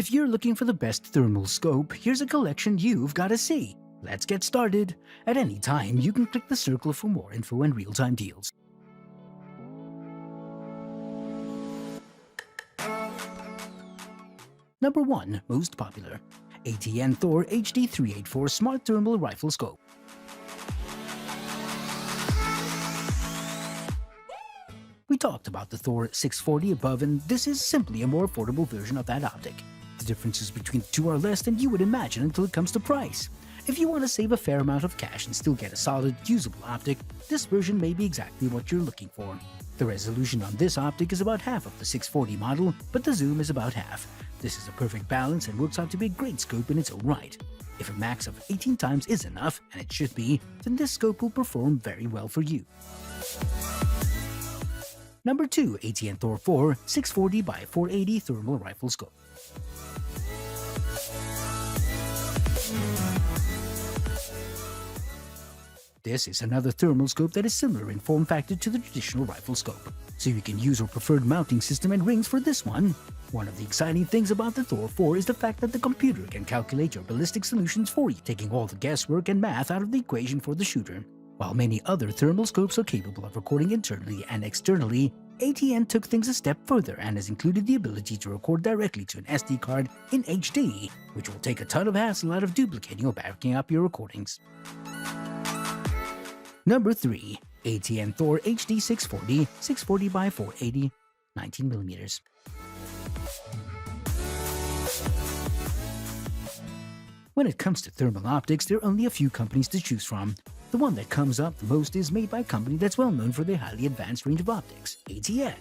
If you're looking for the best thermal scope, here's a collection you've got to see. Let's get started. At any time, you can click the circle for more info and real-time deals. Number 1. Most popular. ATN Thor HD384 Smart Thermal Rifle Scope. We talked about the Thor 640 above, and this is simply a more affordable version of that optic. The differences between the two are less than you would imagine until it comes to price. If you want to save a fair amount of cash and still get a solid, usable optic, this version may be exactly what you're looking for. The resolution on this optic is about half of the 640 model, but the zoom is about half. This is a perfect balance and works out to be a great scope in its own right. If a max of 18 times is enough, and it should be, then this scope will perform very well for you. Number 2. ATN Thor 4 640x480 Thermal Rifle Scope. This is another thermal scope that is similar in form factor to the traditional rifle scope, so you can use your preferred mounting system and rings for this one. One of the exciting things about the Thor 4 is the fact that the computer can calculate your ballistic solutions for you, taking all the guesswork and math out of the equation for the shooter. While many other thermal scopes are capable of recording internally and externally, ATN took things a step further and has included the ability to record directly to an SD card in HD, which will take a ton of hassle out of duplicating or backing up your recordings. Number 3. ATN Thor HD 640 640x480 19mm. When it comes to thermal optics, there are only a few companies to choose from. The one that comes up the most is made by a company that's well known for their highly advanced range of optics, ATN.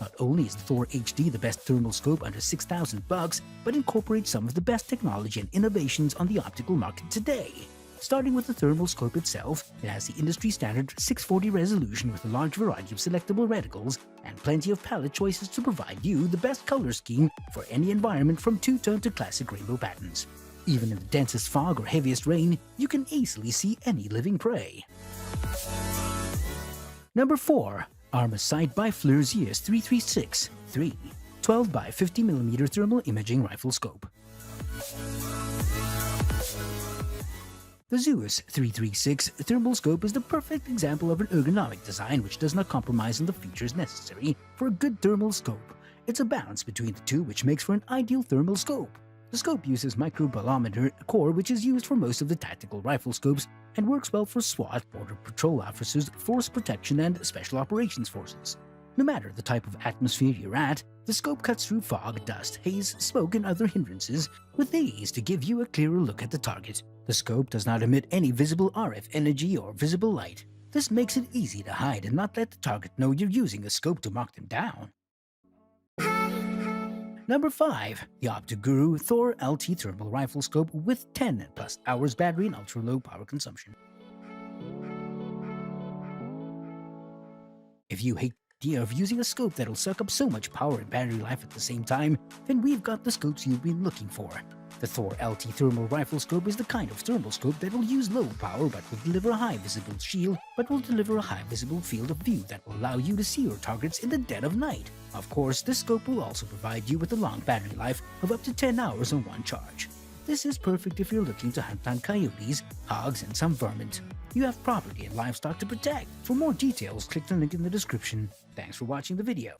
Not only is the Thor HD the best thermal scope under $6,000, but incorporates some of the best technology and innovations on the optical market today. Starting with the thermal scope itself, it has the industry standard 640 resolution with a large variety of selectable reticles and plenty of palette choices to provide you the best color scheme for any environment from two-tone to classic rainbow patterns. Even in the densest fog or heaviest rain, you can easily see any living prey. Number 4. Arma Sight by FLIR ZEUS 336 3 12x50mm Thermal Imaging Rifle Scope. The ZEUS 336 thermal scope is the perfect example of an ergonomic design which does not compromise on the features necessary for a good thermal scope. It's a balance between the two which makes for an ideal thermal scope. The scope uses microbolometer core which is used for most of the tactical rifle scopes and works well for SWAT, Border Patrol officers, Force Protection, and Special Operations Forces. No matter the type of atmosphere you're at, the scope cuts through fog, dust, haze, smoke, and other hindrances with ease to give you a clearer look at the target. The scope does not emit any visible RF energy or visible light. This makes it easy to hide and not let the target know you're using a scope to mark them down. Number 5. The theOpticGuru Thor LT Thermal Rifle Scope with 10+ hours battery and ultra-low power consumption. If you hate the idea of using a scope that'll suck up so much power and battery life at the same time, then we've got the scopes you've been looking for. The Thor LT Thermal Rifle Scope is the kind of thermal scope that will use low power but will deliver a high visible shield, but will deliver a high visible field of view that will allow you to see your targets in the dead of night. Of course, this scope will also provide you with a long battery life of up to 10 hours on one charge. This is perfect if you're looking to hunt down coyotes, hogs, and some vermin. You have property and livestock to protect. For more details, click the link in the description. Thanks for watching the video.